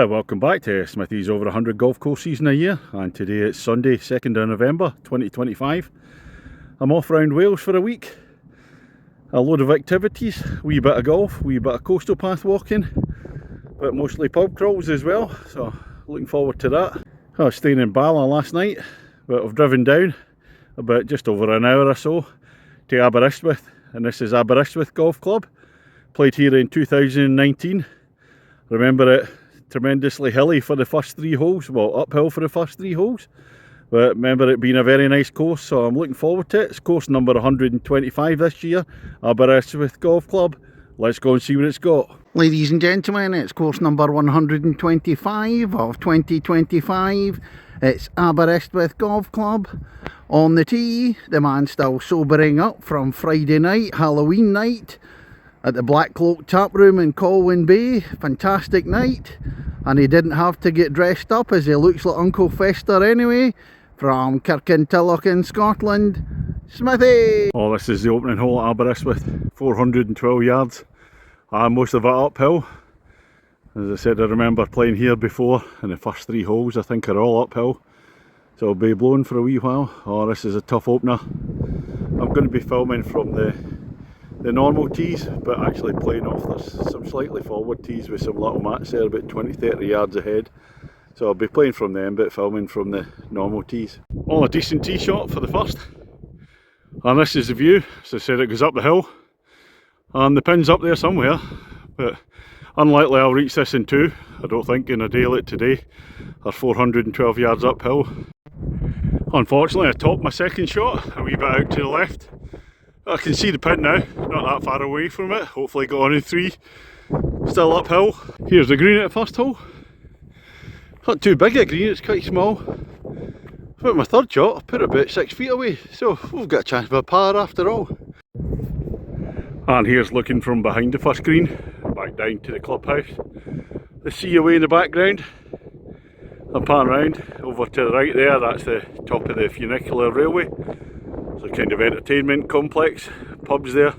Welcome back to Smithy's over 100 golf course season a year, and today it's Sunday 2nd of November 2025. I'm off round Wales for a week. A load of activities, wee bit of golf, wee bit of coastal path walking, but mostly pub crawls as well, so looking forward to that. I was staying in Bala last night, but I've driven down about just over an hour or so to Aberystwyth, and this is Aberystwyth Golf Club. Played here in 2019. Remember it tremendously hilly for the first 3 holes, well, uphill for the first 3 holes, but remember it being a very nice course, so I'm looking forward to it. It's course number 125 this year, Aberystwyth Golf Club. Let's go and see what it's got. Ladies and gentlemen, it's course number 125 of 2025. It's Aberystwyth Golf Club. On the tee, the man still sobering up from Friday night, Halloween night, at the Black Cloak Tap Room in Colwyn Bay. Fantastic night, and he didn't have to get dressed up as he looks like Uncle Fester anyway. From Kirkintilloch in Scotland, Smithy! Oh, this is the opening hole at Aberystwyth, 412 yards, and most of it uphill. As I said, I remember playing here before, and the first 3 holes I think are all uphill, so I'll be blowing for a wee while. Oh, this is a tough opener. I'm going to be filming from the normal tees, but actually playing off there's some slightly forward tees with some little mats there about 20-30 yards ahead, so I'll be playing from them but filming from the normal tees. Well, a decent tee shot for the first, and this is the view. As I said, it goes up the hill and the pin's up there somewhere, but unlikely I'll reach this in 2, I don't think, in a day like today, or 412 yards uphill. Unfortunately I topped my second shot a wee bit out to the left. I can see the pin now, not that far away from it, hopefully got on in 3, still uphill. Here's the green at the first hole. Not too big a green, it's quite small. About my third shot, I put it about 6 feet away, so we've got a chance of a par after all. And here's looking from behind the first green, back down to the clubhouse. The sea away in the background. I'm pan round, over to the right there, that's the top of the funicular railway. It's a kind of entertainment complex, pubs there.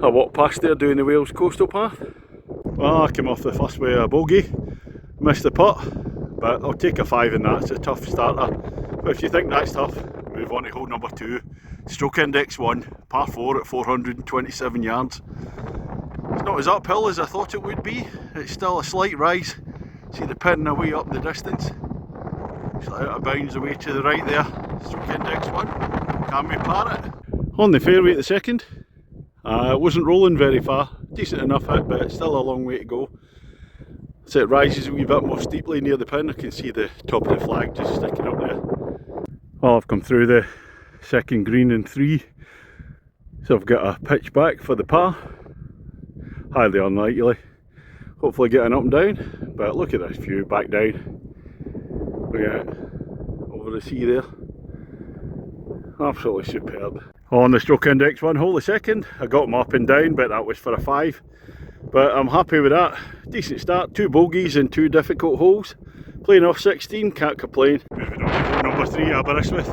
I walked past there doing the Wales coastal path. Well, I came off the first way a bogey, missed the putt, but I'll take a 5 in that. It's a tough starter, but if you think that's tough, move on to hole number 2, stroke index 1, par 4 at 427 yards. It's not as uphill as I thought it would be, it's still a slight rise. See the pin away up the distance, it's out of bounds away to the right there. Stroke index 1. Can we par it? On the fairway at the second, it wasn't rolling very far, decent enough hit, but it's still a long way to go. So it rises a wee bit more steeply near the pin. I can see the top of the flag just sticking up there. Well, I've come through the second green in 3, so I've got a pitch back for the par. Highly unlikely, hopefully getting up and down, but look at this view back down. Look at it, over the sea there. Absolutely superb. On the stroke index 1 hole, the second, I got them up and down, but that was for a 5. But I'm happy with that. Decent start, 2 bogeys in 2 difficult holes. Playing off 16, can't complain. Moving on to hole number 3, Aberystwyth.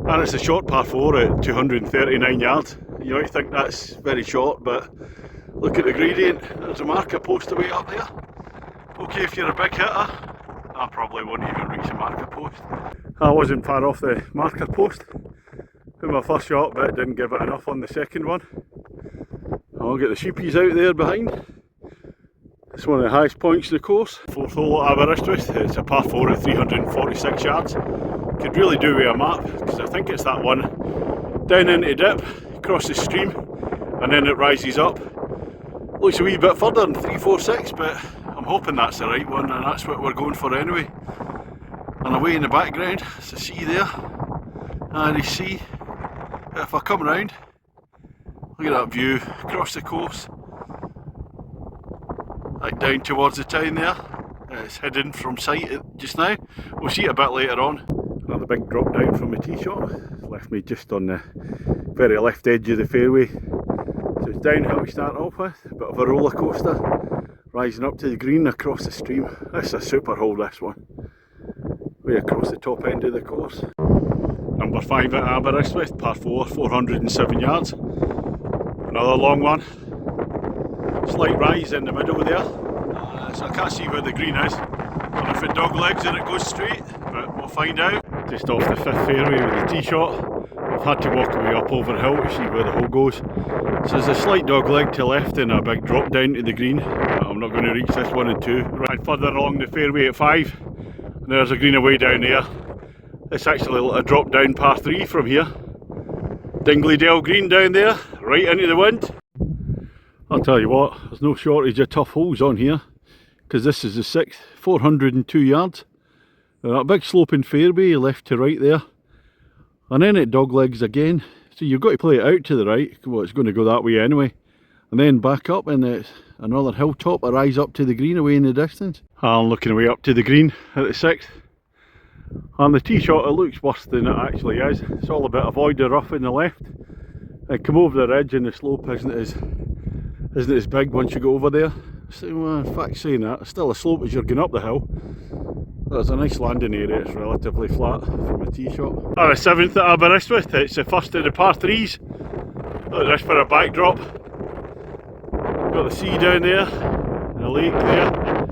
And it's a short par 4 at 239 yards. You might think that's very short, but look at the gradient. There's a marker post away up there. Okay, if you're a big hitter, I probably won't even reach a marker post. I wasn't far off the marker post in my first shot, but didn't give it enough on the second one. I'll get the sheepies out there behind. It's one of the highest points of the course. 4th hole at Aberystwyth. It's a par 4 at 346 yards. Could really do with a map, because I think it's that one down into dip, across the stream, and then it rises up. Looks a wee bit further than 346, but I'm hoping that's the right one, and that's what we're going for anyway. And away in the background, it's the sea there, and the sea. If I come round, look at that view across the course, like down towards the town there. It's hidden from sight just now. We'll see it a bit later on. Another big drop down from the tee shot, left me just on the very left edge of the fairway. So it's downhill to start off with, a bit of a roller coaster, rising up to the green across the stream. This is a super hole, this one, way across the top end of the course. Number 5 at Aberystwyth, par 4, 407 yards. Another long one. Slight rise in the middle there. so I can't see where the green is. Or if it dog legs and it goes straight, but we'll find out. Just off the 5th fairway with the tee shot. I've had to walk away up over hill to see where the hole goes. So there's a slight dog leg to left and a big drop down to the green. I'm not going to reach this 1 and 2. Right further along the fairway at 5. And there's a green away down there. It's actually a drop down par 3 from here. Dingley-Dale green down there, right into the wind. I'll tell you what, there's no shortage of tough holes on here, because this is the 6th, 402 yards. That big sloping fairway left to right there, and then it dog legs again, so you've got to play it out to the right. Well, it's going to go that way anyway, and then back up, and it's another hilltop, a rise up to the green away in the distance. I'm looking away up to the green at the 6th. On the tee shot it looks worse than it actually is. It's all a bit avoid the rough in the left. And come over the ridge and the slope isn't as big once you go over there. So, in fact, saying that, it's still a slope as you're going up the hill. There's a nice landing area, it's relatively flat from a tee shot. On the 7th at Aberystwyth, it's the first of the par 3s. Look at this for a backdrop. Got the sea down there, and the lake there.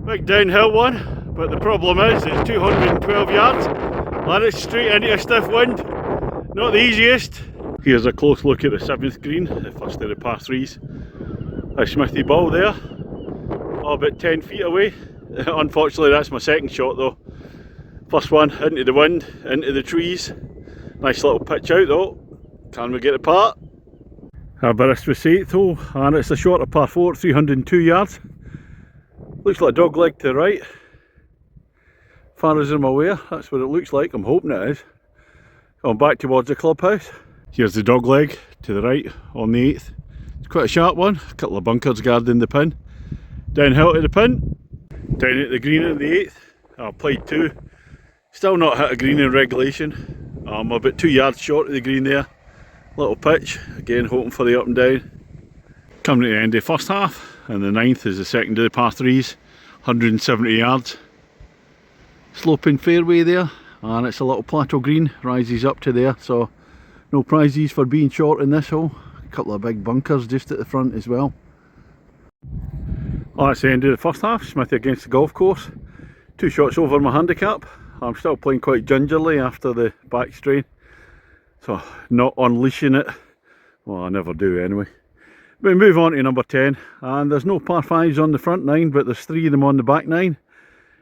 Big downhill one. But the problem is, it's 212 yards and it's straight into a stiff wind. Not the easiest. Here's a close look at the 7th green, the first of the par 3s. A Smithy ball there, about 10 feet away. Unfortunately that's my second shot though. First one into the wind, into the trees. Nice little pitch out though. Can we get a part? Aberystwyth's 8th hole, and it's a shorter par 4, 302 yards. Looks like a dog leg to the right. Far as I'm aware, that's what it looks like. I'm hoping it is. Going back towards the clubhouse. Here's the dog leg to the right on the 8th. It's quite a sharp one. A couple of bunkers guarding the pin. Downhill to the pin. Down at the green at the 8th. I played 2. Still not hit a green in regulation. I'm about 2 yards short of the green there. Little pitch. Again, hoping for the up and down. Coming to the end of the first half. And the 9th is the second of the par 3s. 170 yards. Sloping fairway there, and it's a little plateau green, rises up to there, so no prizes for being short in this hole. A couple of big bunkers just at the front as well. Well, that's the end of the first half. Smithy against the golf course. 2 shots over my handicap. I'm still playing quite gingerly after the back strain, so not unleashing it. Well, I never do anyway. We move on to number 10, and there's no par 5s on the front 9, but there's 3 of them on the back 9.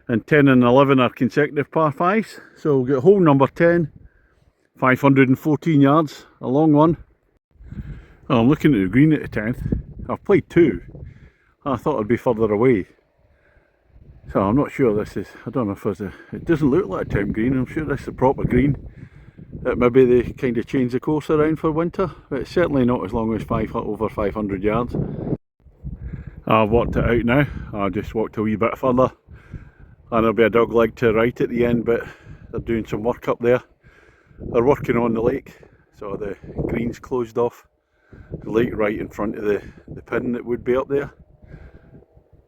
And 10 and 11 are consecutive par 5s. So we'll get hole number 10, 514 yards, a long one. Well, I'm looking at the green at the 10th. I've played 2. I thought it'd be further away. So I'm not sure this is, I don't know if there's a, it doesn't look like a town green. I'm sure this is a proper green. Maybe they kind of change the course around for winter. But it's certainly not as long as over 500 yards. I've walked it out now. I just walked a wee bit further. And there'll be a dog leg to the right at the end, but they're doing some work up there. They're working on the lake, so the green's closed off. The lake right in front of the pin that would be up there.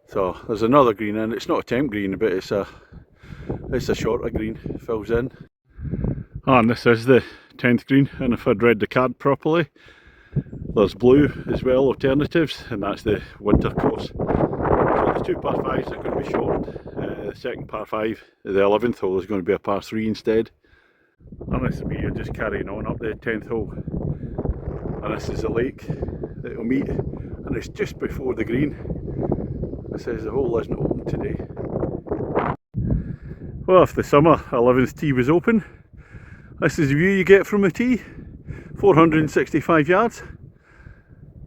So there's another green in. It's not a temp green, but it's a shorter green, fills in. And this is the 10th green, and if I'd read the card properly, there's blue as well, alternatives, and that's the winter course. So the 2 par 5s are going to be shortened. The second par 5, the 11th hole, is going to be a par 3 instead. And this we are just carrying on up the 10th hole. And this is the lake that we'll meet, and it's just before the green. It says the hole isn't open today. Well, if the summer 11th tee was open, this is the view you get from the tee. 465 yards,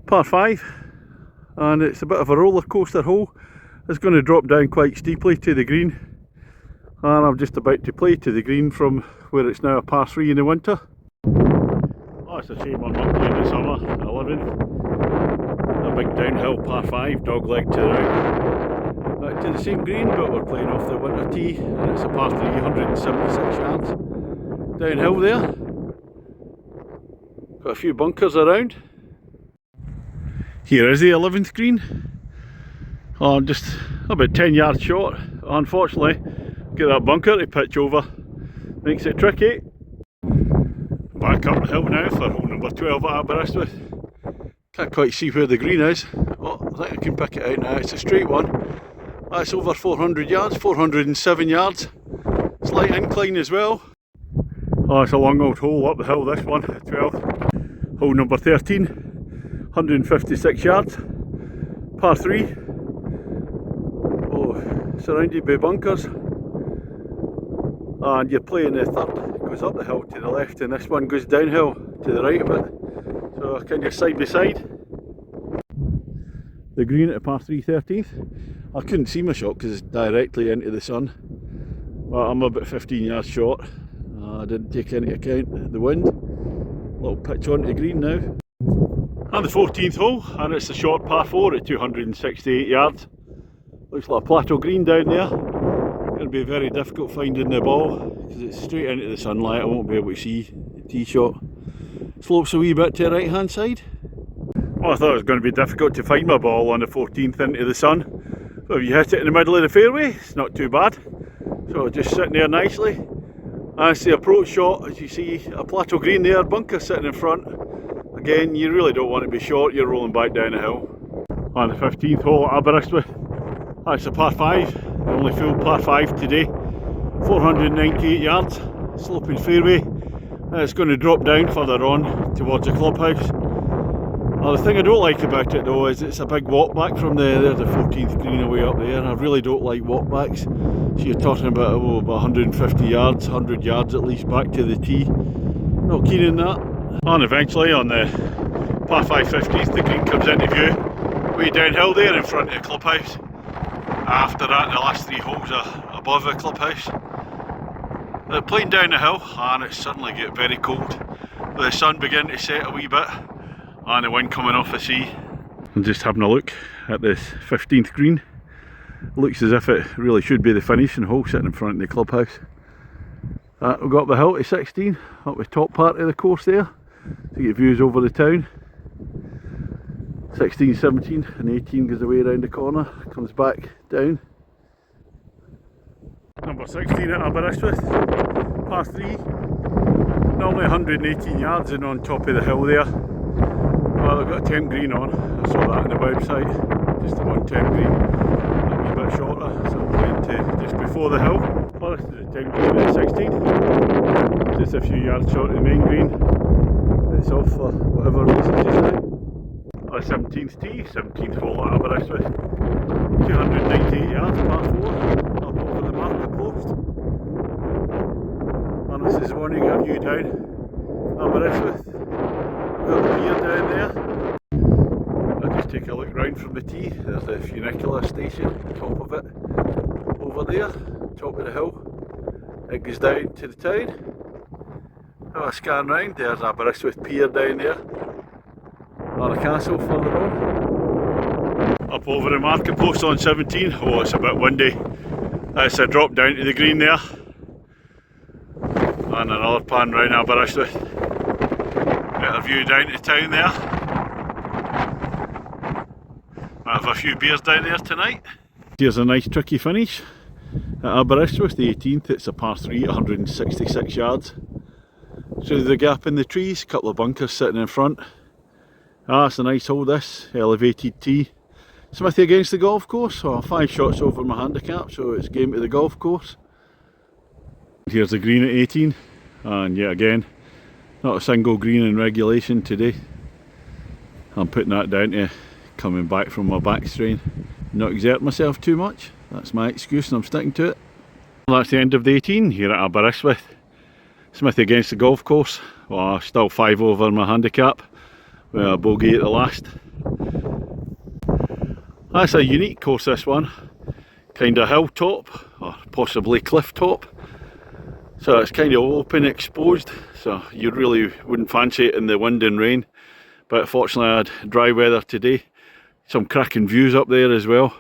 par 5, and it's a bit of a roller coaster hole. It's going to drop down quite steeply to the green, and I'm just about to play to the green from where it's now a par 3 in the winter. Oh, it's a shame I'm not playing the summer 11. A big downhill par 5, dog leg to the right. Back to the same green, but we're playing off the winter tee, and it's a par 3, 176 yards. Downhill there. Got a few bunkers around. Here is the 11th green. Oh, I'm just about 10 yards short. Unfortunately, get that bunker to pitch over. Makes it tricky. Back up the hill now for hole number 12 at Aberystwyth. Can't quite see where the green is. Oh, I think I can pick it out now. It's a straight one. That's over 400 yards, 407 yards. Slight incline as well. Oh, it's a long old hole up the hill, this one, 12. Hole number 13, 156 yards, par 3. Oh, surrounded by bunkers. And you're playing the third, goes up the hill to the left, and this one goes downhill to the right of it. So kind of side by side. The green at par 3 13th. I couldn't see my shot because it's directly into the sun. But I'm about 15 yards short. I didn't take into account the wind. Little pitch onto the green now. And the 14th hole, and it's a short par 4 at 268 yards. Looks like a plateau green down there. Going to be very difficult finding the ball because it's straight into the sunlight. I won't be able to see the tee shot. Slopes a wee bit to the right hand side. Well, I thought it was going to be difficult to find my ball on the 14th into the sun. But if you hit it in the middle of the fairway, it's not too bad. So just sitting there nicely. As the approach shot, as you see, a plateau green there, bunker sitting in front. Again, you really don't want to be short, you're rolling back down the hill. On the 15th hole at Aberystwyth, that's a par 5, the only full par 5 today. 498 yards, sloping fairway. It's going to drop down further on towards the clubhouse. The thing I don't like about it though is it's a big walk back from the 14th green away up there. I really don't like walk backs. So you're talking about, about 150 yards, 100 yards at least back to the tee. Not keen on that. And eventually on the par 5 15th the green comes into view. Way downhill there in front of the clubhouse. After that the last 3 holes are above the clubhouse. They're playing down the hill and it suddenly get very cold. The sun beginning to set a wee bit. And the wind coming off the sea. I'm just having a look at this 15th green. Looks as if it really should be the finishing hole sitting in front of the clubhouse. We've got up the hill to 16, up the top part of the course there, to get views over the town. 16, 17 and 18 goes away around the corner, comes back down. Number 16 at Aberystwyth, par 3. Normally 118 yards and on top of the hill there. Well, I've got a 10 green on, I saw that on the website, just the 110 green, a wee bit shorter, so I'm playing to just before the hill. Well, this is a 10 green at 16, just a few yards short of the main green. It's off for whatever reason just now. A 17th tee, 17th hole at Aberystwyth, 298 yards, par 4, up over the marker post. And this is one you get a view down Aberystwyth. Got the pier down there. I'll just take a look round from the tee. There's the funicular station, top of it. Over there, top of the hill. It goes down to the town. Have a scan round, there's Aberystwyth pier down there. And a castle further on. Up over the market post on 17. Oh, it's a bit windy. It's a drop down to the green there. And another pan round Aberystwyth. Better view down to town there. Might have a few beers down there tonight. Here's a nice tricky finish at Aberystwyth, the 18th. It's a par 3, 166 yards. Through the gap in the trees, a couple of bunkers sitting in front. It's a nice hole this, elevated tee. Smithy against the golf course, 5 shots over my handicap, so it's game to the golf course. Here's the green at 18, and yet again, not a single green in regulation today. I'm putting that down to coming back from my back strain. Not exert myself too much, that's my excuse and I'm sticking to it. Well, that's the end of the 18 here at Aberystwyth. Smithy against the golf course, still 5 over my handicap with a bogey at the last. That's a unique course, this one. Kind of hilltop or possibly cliff top. So it's kind of open, exposed, so you really wouldn't fancy it in the wind and rain. But fortunately I had dry weather today. Some cracking views up there as well.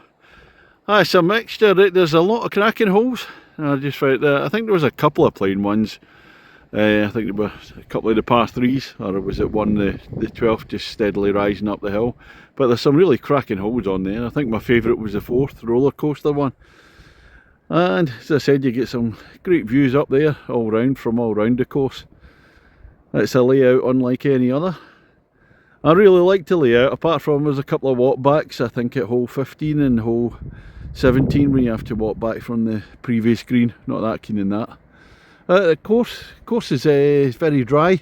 It's a mixture, there's a lot of cracking holes. I just found that, I think there was a couple of plain ones. I think there were a couple of the par 3s, or was it one, the 12th, just steadily rising up the hill. But there's some really cracking holes on there. I think my favourite was the 4th roller coaster one. And as I said, you get some great views up there all round from all round the course. It's a layout unlike any other. I really liked the layout, apart from there's a couple of walkbacks, I think at hole 15 and hole 17 when you have to walk back from the previous green. Not that keen in that. The course is very dry.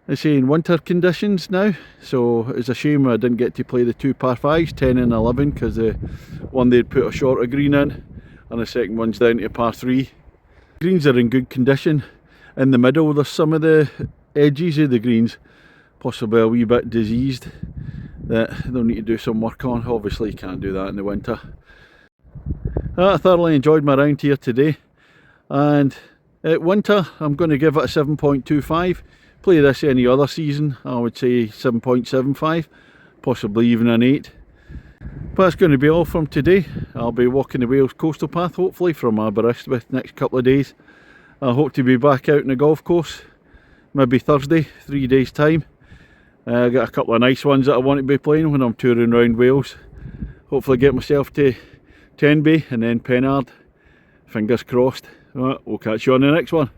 I say in winter conditions now, so it's a shame I didn't get to play the two par 5s, 10 and 11, because the one they'd put a shorter green in and the second one's down to par 3. Greens are in good condition. In the middle there's some of the edges of the greens possibly a wee bit diseased that they'll need to do some work on. Obviously you can't do that in the winter. I thoroughly enjoyed my round here today, and at winter I'm going to give it a 7.25. Play this any other season I would say 7.75, possibly even an 8. But that's going to be all from today. I'll be walking the Wales Coastal Path hopefully from Aberystwyth next couple of days. I hope to be back out in the golf course maybe Thursday, 3 days time. I got a couple of nice ones that I want to be playing when I'm touring around Wales. Hopefully get myself to Tenby and then Pennard. Fingers crossed. We'll catch you on the next one.